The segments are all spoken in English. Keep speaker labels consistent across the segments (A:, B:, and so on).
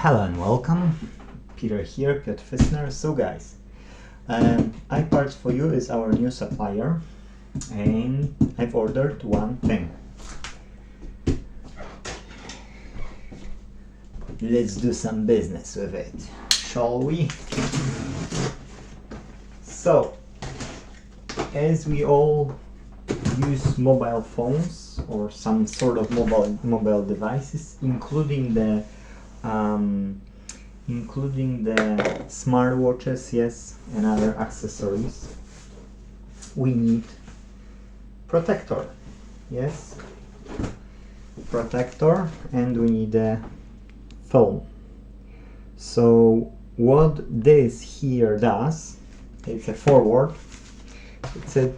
A: Hello and welcome, Peter here, Piotr Fissner. So guys, iParts4U is our new supplier and I've ordered one thing. Let's do some business with it, shall we? So, as we all use mobile phones or some sort of mobile devices, including the smartwatches, yes, and other accessories, we need protector, yes, protector, and we need a film. So what this here does, it's a forward, it's a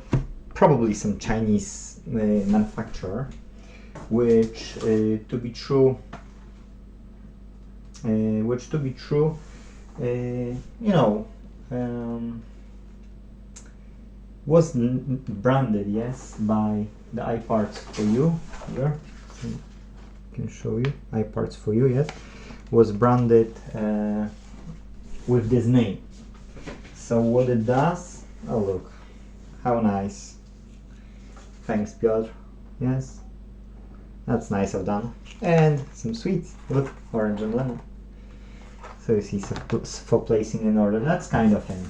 A: probably some Chinese manufacturer, which to be true, was branded, yes, by the iParts4U. Here, I can show you, iParts4U, yes, was branded with this name. So what it does, oh look, how nice. Thanks, Piotr. Yes, that's nice of done. And some sweets, look, orange and lemon. So you see, for placing an order, that's kind of thing.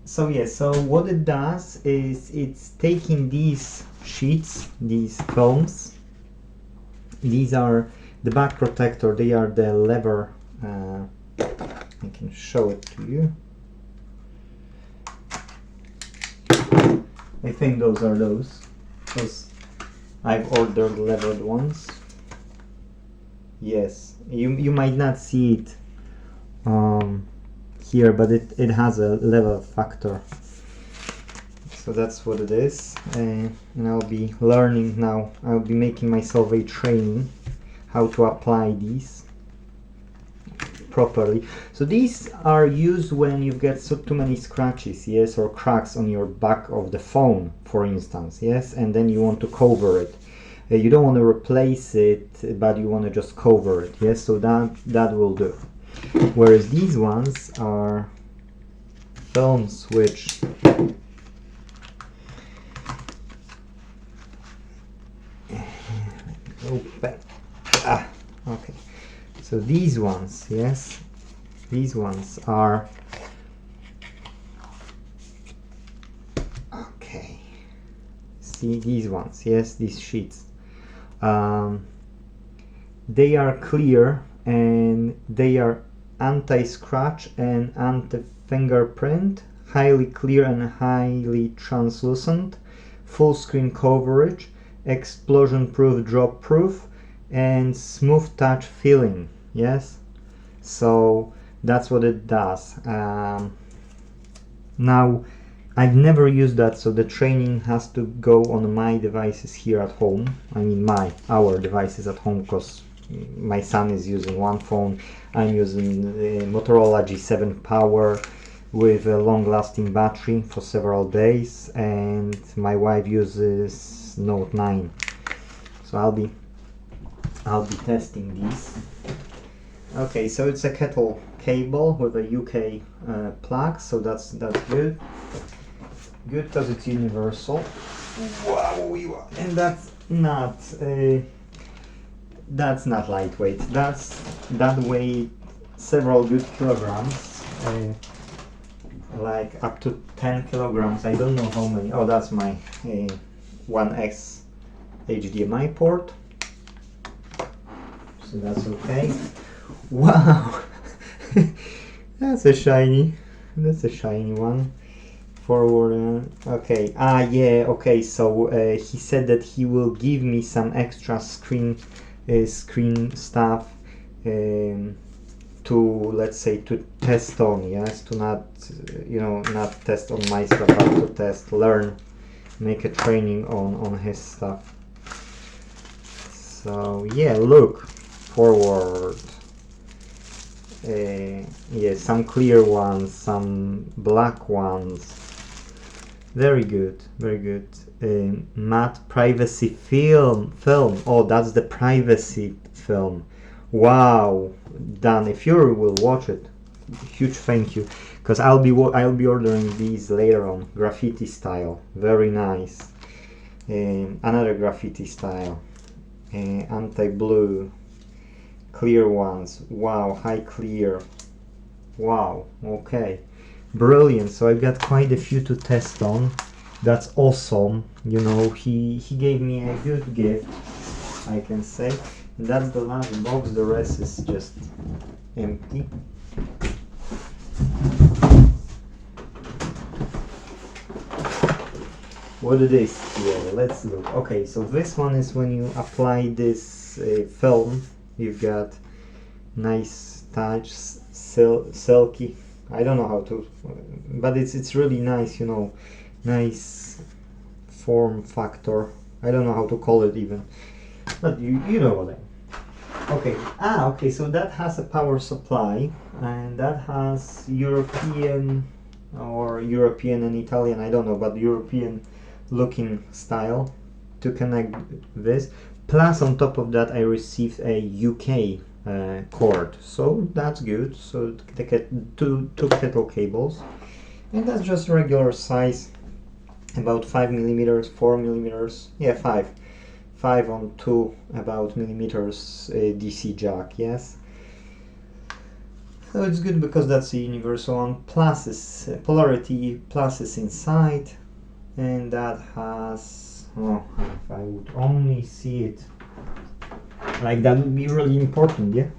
A: So yeah, so what it does is it's taking these sheets, these films. These are the back protector, they are the lever. I can show it to you. I think those are those, because I've ordered levered ones. Yes, you might not see it here, but it has a level factor. So that's what it is, and I'll be learning now. I'll be making myself a training how to apply these properly. So these are used when you get too many scratches, yes, or cracks on your back of the phone, for instance, yes, and then you want to cover it. You don't want to replace it, but you want to just cover it, yes, so that will do. Whereas these ones are films which open. Okay. So these ones, yes, these ones are, okay, see these ones, yes, these sheets, they are clear and they are anti-scratch and anti-fingerprint, highly clear and highly translucent, full screen coverage, explosion proof, drop proof, and smooth touch feeling, yes. So that's what it does. Now I've never used that, so the training has to go on my devices here at home. I mean our devices at home, because my son is using one phone. I'm using the Motorola G7 Power with a long-lasting battery for several days, and my wife uses Note 9. So I'll be testing these. Okay, so it's a kettle cable with a UK plug, so that's good. Good, because it's universal. Wow, and that's not lightweight. That weighs several good kilograms, like up to 10 kilograms. I don't know how many. Oh, that's my 1X HDMI port. So that's okay. Wow, that's a shiny one. Forward. Okay. Yeah. Okay. So he said that he will give me some extra screen stuff to, let's say, to test on. Yes, to not test on my stuff, but to learn, make a training on his stuff. So yeah, look, forward. Yeah, some clear ones, some black ones. Very good, very good. Matte privacy film. Oh, that's the privacy film. Wow, Dan, if you will watch it, huge thank you, because I'll be ordering these later on. Graffiti style, very nice. Another graffiti style, anti-blue, clear ones. Wow, high clear. Wow, okay, brilliant. So I've got quite a few to test on. That's awesome. You know, he gave me a good gift, I can say. And that's the last box. The rest is just empty. What it is here, let's look. Okay, so this one is when you apply this film, you've got nice touch, silky. I don't know how to, but it's really nice, you know, nice form factor. I don't know how to call it even, but you know what I mean. Okay, okay, so that has a power supply, and that has European and Italian, I don't know, but European looking style to connect this. Plus on top of that I received a UK cord, so that's good. So two kettle cables, and that's just regular size, about 5 millimeters, 4 millimeters, yeah, 5 on 2 about millimeters DC jack. Yes, so it's good because that's a universal one. Plus is polarity, plus is inside, and that has, oh, if I would only see it like that would be really important. Yeah,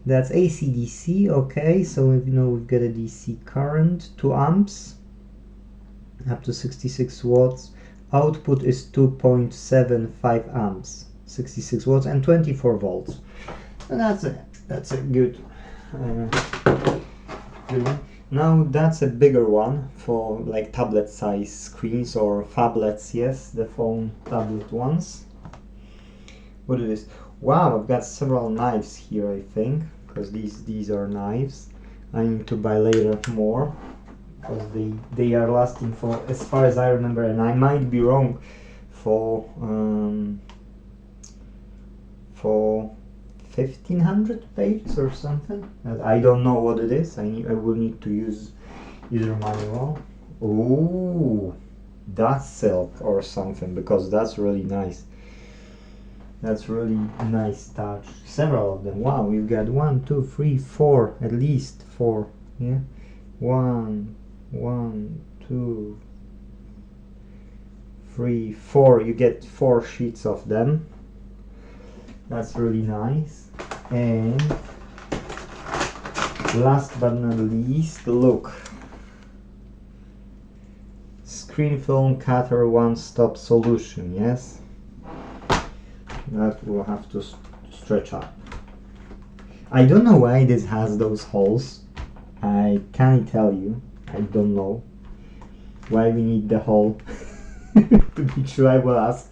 A: that's AC/DC. Okay, so you know we've got a DC current, 2 amps, up to 66 watts. Output is 2.75 amps, 66 watts, and 24 volts. And that's a good one. Now that's a bigger one for like tablet size screens or phablets. Yes, the phone tablet ones. What it is? Wow, I've got several knives here, I think, because these are knives. I need to buy later more because they are lasting for, as far as I remember, and I might be wrong, for 1500 pages or something. I don't know what it is. I will need to use user manual. Ooh, that's silk or something, because that's really nice. That's really nice touch. Several of them. Wow, we've got 1, 2, 3, 4, at least 4. Yeah, 1, 2, 3, 4. You get 4 sheets of them. That's really nice. And last but not least, look, screen film cutter one-stop solution. Yes, that will have to stretch up. I don't know why this has those holes. I can't tell you. I don't know why we need the hole. To be true, I will ask.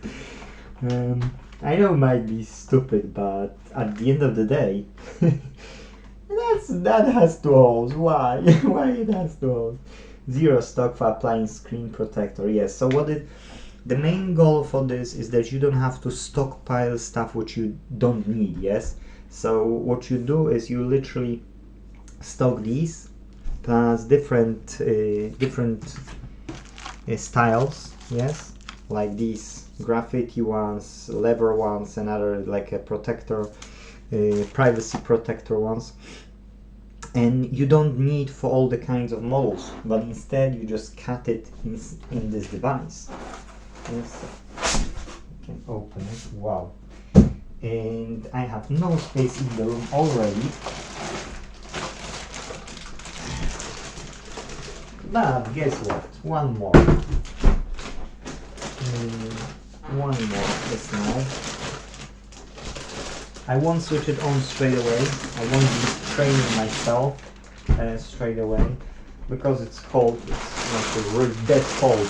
A: I know it might be stupid, but at the end of the day, that has 2 holes. Why? Why it has 2 holes? 0 stock for applying screen protector. Yes. So the main goal for this is that you don't have to stockpile stuff which you don't need. Yes. So what you do is you literally stock these plus different styles. Yes, like these graffiti ones, leather ones, and other like a protector, privacy protector ones. And you don't need for all the kinds of models, but instead you just cut it in this device. Yes, you can open it. Wow. And I have no space in the room already. But guess what? One more. One more this now. I won't switch it on straight away. I won't be training myself straight away because it's cold. It's like really dead cold.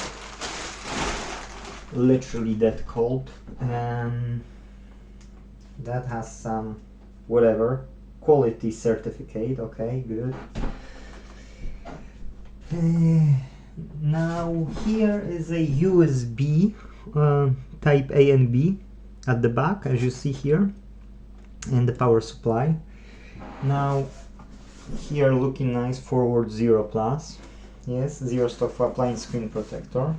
A: Literally dead cold. That has some whatever quality certificate. Okay, good. Now here is a USB type A and B. at the back, as you see here, and the power supply. Now here looking nice, forward 0 plus, yes, 0 stock for applying screen protector.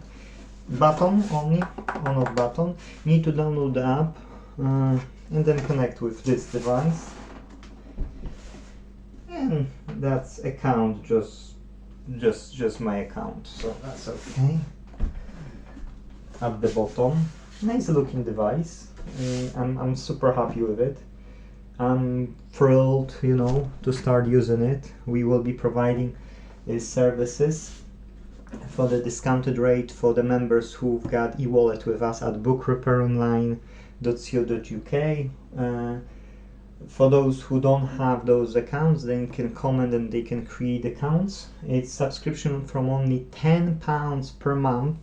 A: Button only, on off button. Need to download the app and then connect with this device, and that's account, just my account, so that's okay. At the bottom, nice looking device. I'm super happy with it. I'm thrilled, you know, to start using it. We will be providing services for the discounted rate for the members who've got e-wallet with us at bookRepairOnline.co.uk. For those who don't have those accounts, they can comment and they can create accounts. It's subscription from only £10 per month,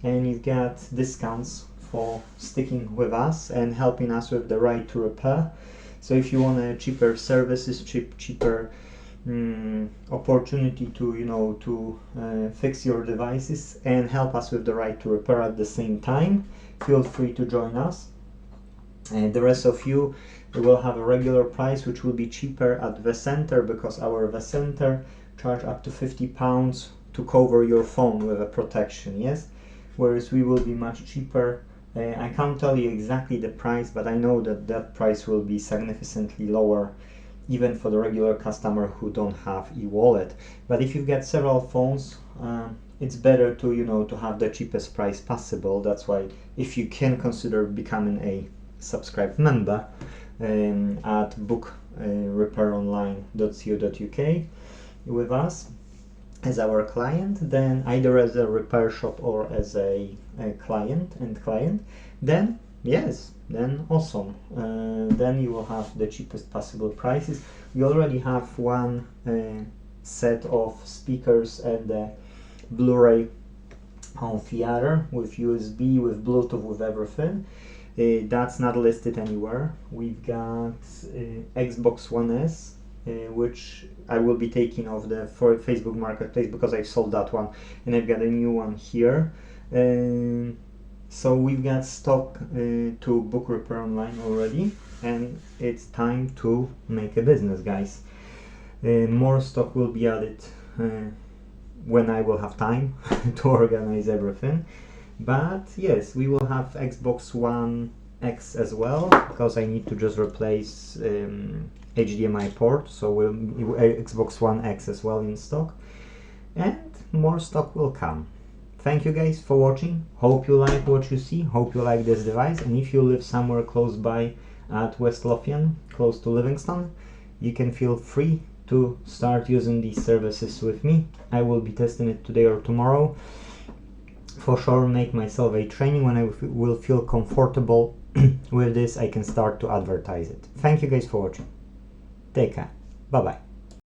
A: and you've got discounts for sticking with us and helping us with the right to repair. So if you want a cheaper services, cheaper opportunity to, you know, to fix your devices and help us with the right to repair at the same time, feel free to join us. And the rest of you will have a regular price, which will be cheaper at the center, because our the center charge up to £50 to cover your phone with a protection, yes, whereas we will be much cheaper. I can't tell you exactly the price, but I know that that price will be significantly lower even for the regular customer who don't have e-wallet. But if you've got several phones, it's better to, you know, to have the cheapest price possible. That's why if you can consider becoming a subscribed member at bookRepairOnline.co.uk with us as our client, then either as a repair shop or as a client, then yes, then awesome. Then you will have the cheapest possible prices. We already have one set of speakers and the Blu-ray on theater with USB, with Bluetooth, with everything. That's not listed anywhere. We've got Xbox One S, which I will be taking off the Facebook Marketplace because I sold that one, and I've got a new one here. So we've got stock to book repair online already, and it's time to make a business, guys. More stock will be added when I will have time to organize everything. But yes, we will have Xbox One X as well, because I need to just replace HDMI port, so we'll Xbox One X as well in stock, and more stock will come. Thank you guys for watching. Hope you like what you see, hope you like this device, and if you live somewhere close by at West Lothian, close to Livingston, you can feel free to start using these services with me. I will be testing it today or tomorrow. For sure, make myself a training. When I will feel comfortable with this, I can start to advertise it. Thank you guys for watching. Take care. Bye bye.